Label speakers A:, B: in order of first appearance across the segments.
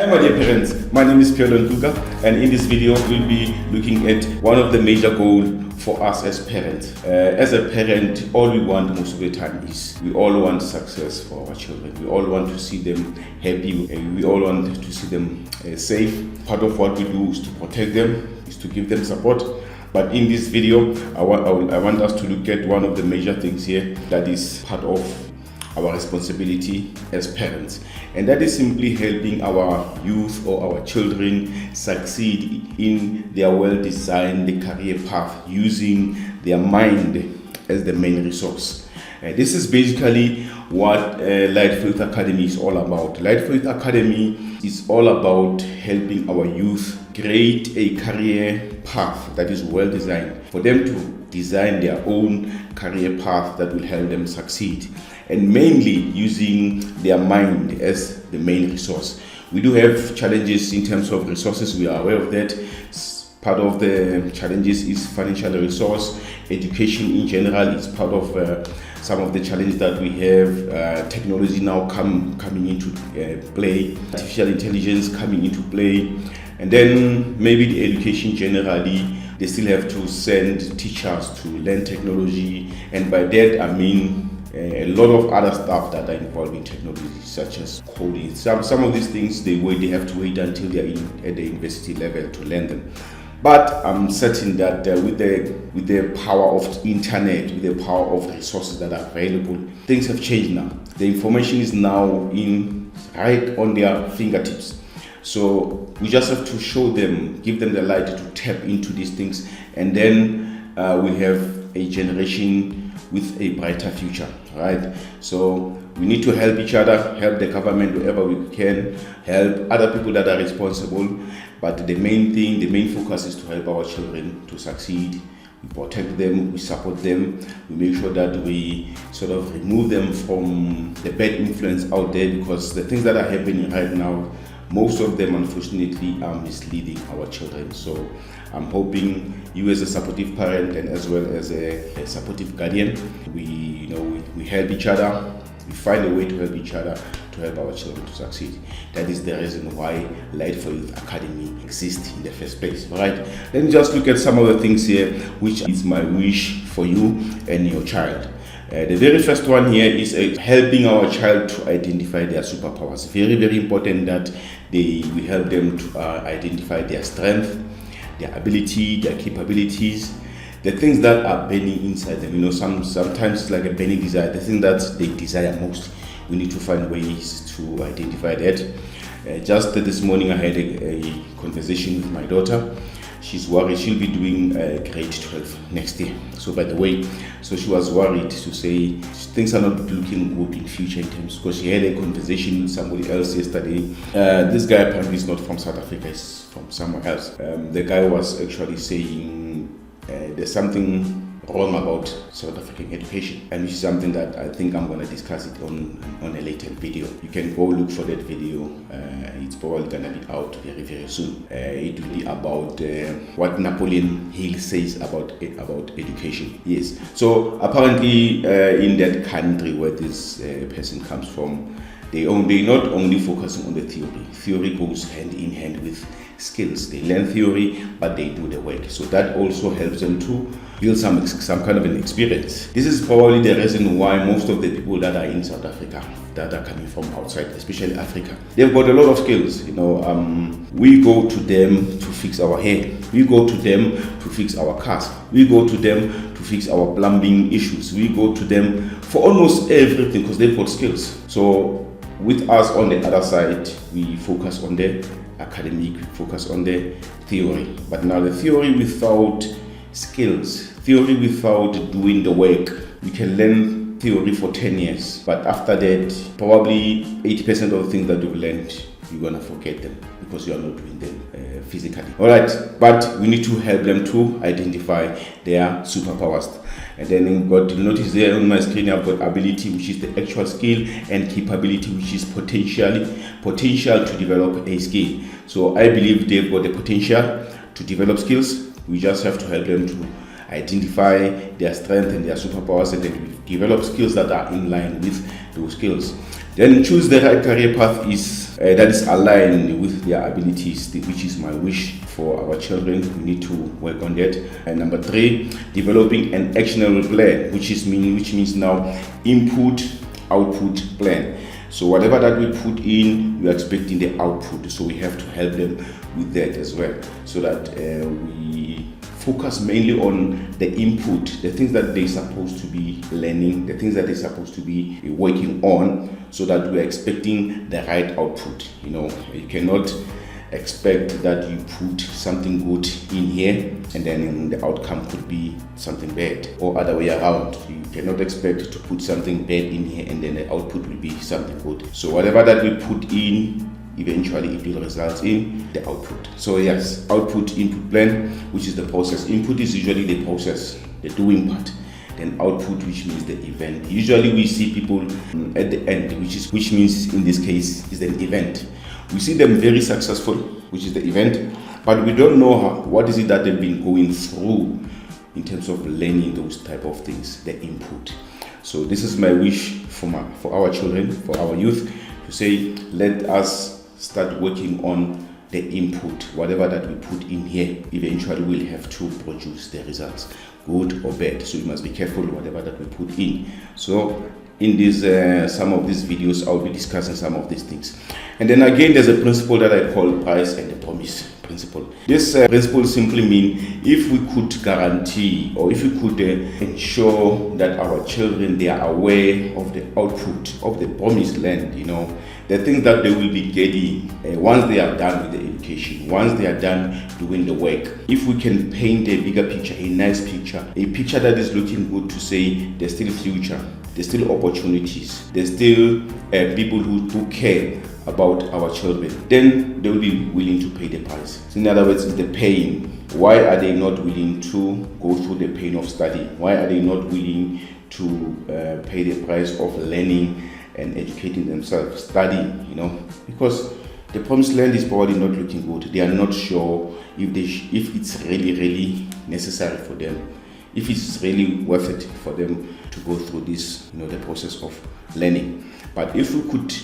A: Hi my dear parents, my name is Pierre Ntuga, and in this video we'll be looking at one of the major goals for us as parents. As a parent, all we want most of the time is we all want success for our children. We all want to see them happy. We all want to see them safe. Part of what we do is to protect them, is to give them support. But in this video, I want us to look at one of the major things here that is part of our responsibility as parents, and that is simply helping our youth or our children succeed in their well-designed career path using their mind as the main resource. This is basically what Light Faith Academy is all about. Light Faith Academy is all about helping our youth create a career path that is well designed for them to design their own career path that will help them succeed, and mainly using their mind as the main resource. We do have challenges in terms of resources, we are aware of that. Part of the challenges is financial resource. Education in general is part of some of the challenges that we have. Technology now coming into play, artificial intelligence coming into play, and then maybe the education generally, they still have to send teachers to learn technology, and by that I mean a lot of other stuff that are involved in technology, such as coding. Some of these things they have to wait until they are at the university level to learn them. But I'm certain that with the power of internet, with the power of resources that are available, things have changed now. The information is now right on their fingertips. So we just have to show them, give them the light to tap into these things, and then we have a generation with a brighter future, right? So we need to help each other, help the government wherever we can, help other people that are responsible. But the main thing, the main focus is to help our children to succeed. We protect them, we support them, we make sure that we sort of remove them from the bad influence out there, because the things that are happening right now, most of them unfortunately are misleading our children. So I'm hoping you as a supportive parent and as well as a supportive guardian, we help each other, we find a way to help each other to help our children to succeed. That is the reason why Light Faith Academy exists in the first place. All right, let me just look at some of the things here, which is my wish for you and your child. The very first one here is helping our child to identify their superpowers. Very, very important that we help them to identify their strength, their ability, their capabilities, the things that are burning inside them. Sometimes it's like a burning desire, the thing that they desire most. We need to find ways to identify that. Just this morning I had a conversation with my daughter. She's worried she'll be doing grade 12 next year. So by the way, so she was worried to say things are not looking good in future in terms, because she had a conversation with somebody else yesterday. This guy apparently is not from South Africa, he's from somewhere else. The guy was actually saying there's something wrong about South African education, and which is something that I think I'm going to discuss it on a later video. You can go look for that video. It's probably going to be out very, very soon. It will be about what Napoleon Hill says about education. Yes. So apparently in that country where this person comes from, they not only focusing on the theory. Theory goes hand in hand with skills. They learn theory, but they do the work. So that also helps them to build some kind of an experience. This is probably the reason why most of the people that are in South Africa, that are coming from outside, especially Africa, they've got a lot of skills. We go to them to fix our hair. We go to them to fix our cars. We go to them to fix our plumbing issues. We go to them for almost everything because they've got skills. So with us on the other side, we focus on the academic, we focus on the theory. But now the theory without skills, theory without doing the work, we can learn theory for 10 years. But after that, probably 80% of the things that you've learned, you're going to forget them because you are not doing them physically. All right, but we need to help them to identify their superpowers. And then you'll notice there on my screen I've got ability, which is the actual skill, and capability, which is potential to develop a skill. So I believe they've got the potential to develop skills. We just have to help them to identify their strength and their superpowers, and then develop skills that are in line with those skills. Then choose the right career path that is aligned with their abilities, which is my wish for our children. We need to work on that. And number 3, developing an actionable plan, which means now input output plan. So whatever that we put in, we are expecting the output. So we have to help them with that as well, so that we focus mainly on the input, the things that they're supposed to be learning, the things that they're supposed to be working on, so that we're expecting the right output. You cannot expect that you put something good in here and then the outcome could be something bad, or other way around. You cannot expect to put something bad in here and then the output will be something good. So whatever that we put in, eventually it will result in the output. So yes, output input plan, which is the process. Input is usually the process, the doing part. Then output, which means the event. Usually we see people at the end, which means in this case is an event. We see them very successful, which is the event, but we don't know what is it that they've been going through in terms of learning those type of things, the input. So this is my wish for our children, for our youth, to say, let us start working on the input. Whatever that we put in here, eventually we'll have to produce the results, good or bad. So we must be careful whatever that we put in. So in this some of these videos, I'll be discussing some of these things. And then again, there's a principle that I call price and the promise principle. This principle simply means if we could guarantee, or if we could ensure that our children, they are aware of the output of the promised land, the things that they will be getting once they are done with the education, once they are done doing the work. If we can paint a bigger picture, a nice picture, a picture that is looking good, to say there's still future, there's still opportunities, there's still people who care about our children, then they will be willing to pay the price. So in other words, the pain. Why are they not willing to go through the pain of study? Why are they not willing to pay the price of learning and educating themselves, studying? Because the promised land is probably not looking good. They are not sure if it's really necessary for them, if it's really worth it for them to go through this, the process of learning. But if we could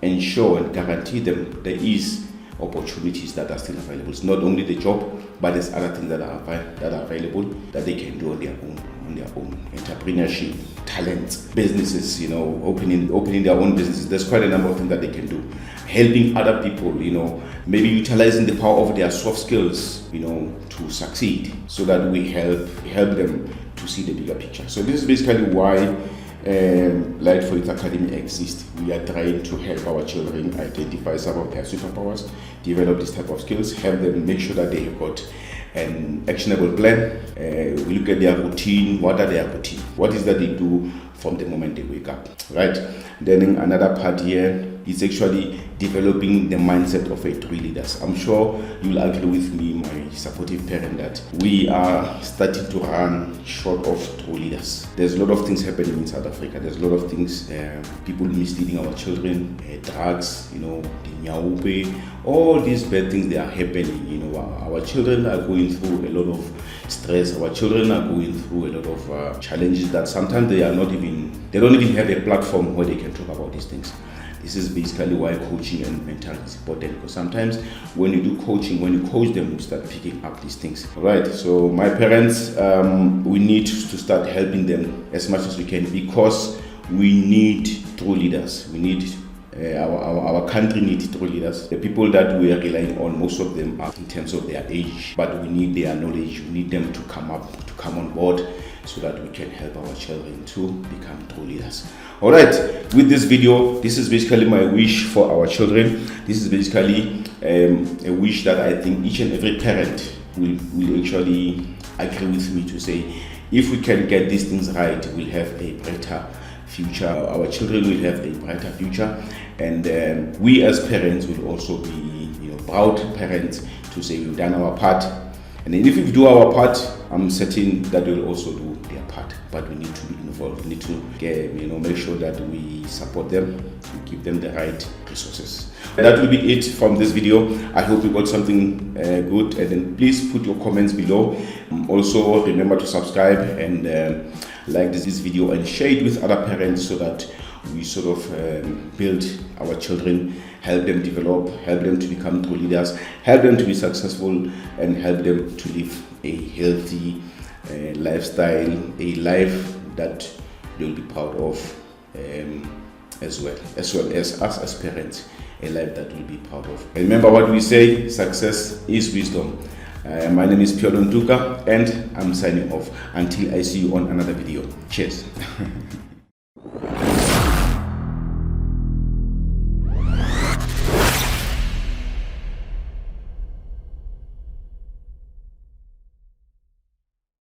A: ensure and guarantee them there is opportunities that are still available. It's not only the job, but there's other things that are available that they can do on their own. Entrepreneurship, talents, businesses, opening their own businesses. There's quite a number of things that they can do. Helping other people, maybe utilizing the power of their soft skills, to succeed, so that we help them to see the bigger picture. So this is basically why Light for Youth Academy exists. We are trying to help our children identify some of their superpowers, develop this type of skills, help them make sure that they have got an actionable plan. We look at their routine. What are their routine? What is that they do from the moment they wake up, right? Then another part here is actually developing the mindset of a true leader. I'm sure you'll agree with me, my supportive parent, that we are starting to run short of true leaders. There's a lot of things happening in South Africa. There's a lot of things, people misleading our children, drugs, the nyaupe, all these bad things, they are happening. Our children are going through a lot of stress. Our children are going through a lot of challenges that sometimes they don't even have a platform where they can talk about these things. This is basically why coaching and mentoring is important, because sometimes when you do coaching, when you coach them, you start picking up these things. All right, so my parents, we need to start helping them as much as we can, because we need true leaders. We need our country needs true leaders. The people that we are relying on, most of them are in terms of their age, but we need their knowledge. We need them to come on board, so that we can help our children to become true leaders. All right, with this video, this is basically my wish for our children. This is basically a wish that I think each and every parent will actually agree with me, to say, if we can get these things right, we'll have a brighter future. Our children will have a brighter future, and we as parents will also be proud parents to say we've done our part. And then if we do our part, I'm certain that they'll also do their part. But we need to be involved. We need to make sure that we support them, we give them the right resources. That will be it from this video. I hope you got something good, and then please put your comments below. Also remember to subscribe and like this video, and share it with other parents, so that we sort of build our children, help them develop, help them to become true leaders, help them to be successful, and help them to live a healthy lifestyle, a life that they'll be proud of, as well as us as parents, a life that we'll be proud of. And remember what we say, success is wisdom. My name is Piolo Ntuka, and I'm signing off until I see you on another video. Cheers.